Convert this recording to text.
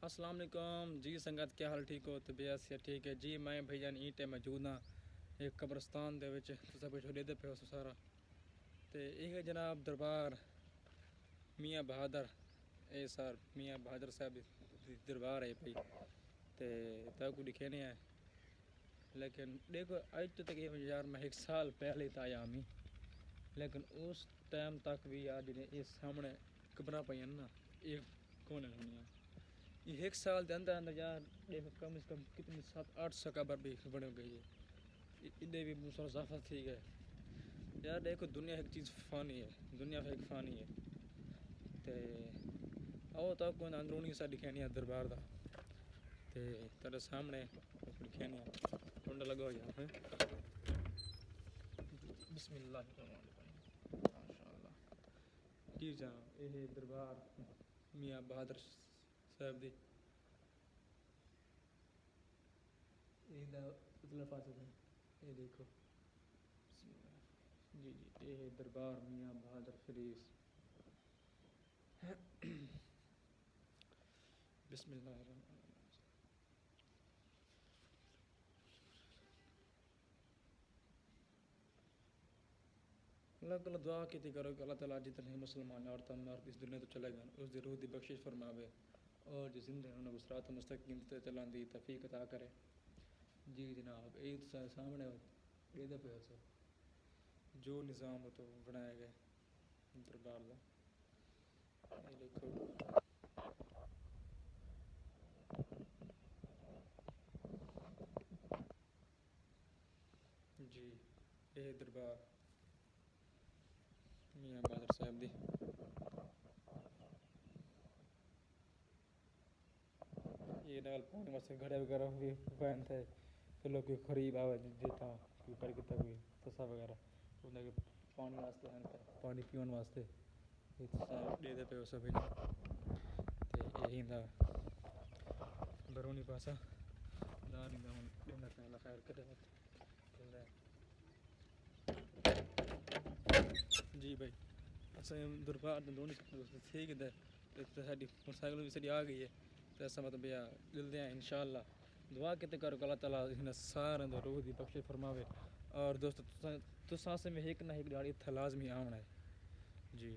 अस्सलाम वालेकुम जी संगत, क्या हाल? ठीक हो? तबीयत से ठीक है जी। मैं भैया ईंटे मौजूद हाँ एक कब्रस्तान दे विच सब कुछ लेते पे सारा ते यह जनाब दरबार मियाँ बहादुर ए सर मियाँ बहादुर साहब दी दरबार है भाई ते तक दिखे नहीं है। लेकिन देखो आज तो तक यार मैं एक साल पहले तो आया मी, लेकिन उस टाइम तक भी यार जिन्हें इस सामने कब्र पाई ना एक कौन है ये एक साल के अंदर अंदर यार देखो कम से कम कितनी 7-8 कब्र भी बन गई है। इधर भी मुसाफा ठीक है यार। देखो दुनिया एक चीज़ फ़ानी है, दुनिया एक फ़ानी है ते आओ तो कोई अंदरूनी सा दिखानी है दरबार का ते तेरे सामने दिखानी है टुंड लगा हो यार। बिस्मिल्लाह माशाअल्लाह जी जनाब ये दरबार मियाँ बहादुर साहब दी उतले पासे ये देखो जी जी ये दरबार मियाँ बहादुर शरीफ। बिस्मिल्लाह अल्लाह ताला दुआ की करो कि अल्लाह ताला जितने मुसलमान और तम और इस दुनिया तो चले गए उस दी रूह दी बख्शिश फरमावे और जो जिंदे उन्हें सिरात मुस्तकीम ते चलाने दी तौफीक अता करे। जी जनाब ये तो सामने ये पे जो निज़ाम तो बनाया गया दरबार का ये देखो जी ये दरबार मियाँ बहादुर साहब दी ये नाल पानी वास्ते घड़े वगैरह भी पहन थे फिर लोग कोई खरीब आवे जिता कोई कर किता कोई तसा वगैरह उन्हें पानी वास्ते हैं पानी पीने वास्ते दे दे पे सब ते यही दा बरूनी पासा दानी दा हम देना ताला खैर करे जी भाई अस दरबार दोनों ठीक है तो साड़ी मोटरसाइकिल भी साड़ी आ गई है तो ऐसा मतलब भैया मिलते हैं इंशाअल्लाह। दुआ कितने करो अल्लाह ताला इन सारे रूह की बख्शिश फरमावे। और दोस्तों तुसां से में एक ना एक गाड़ी इत्थे लाजमी आना है जी।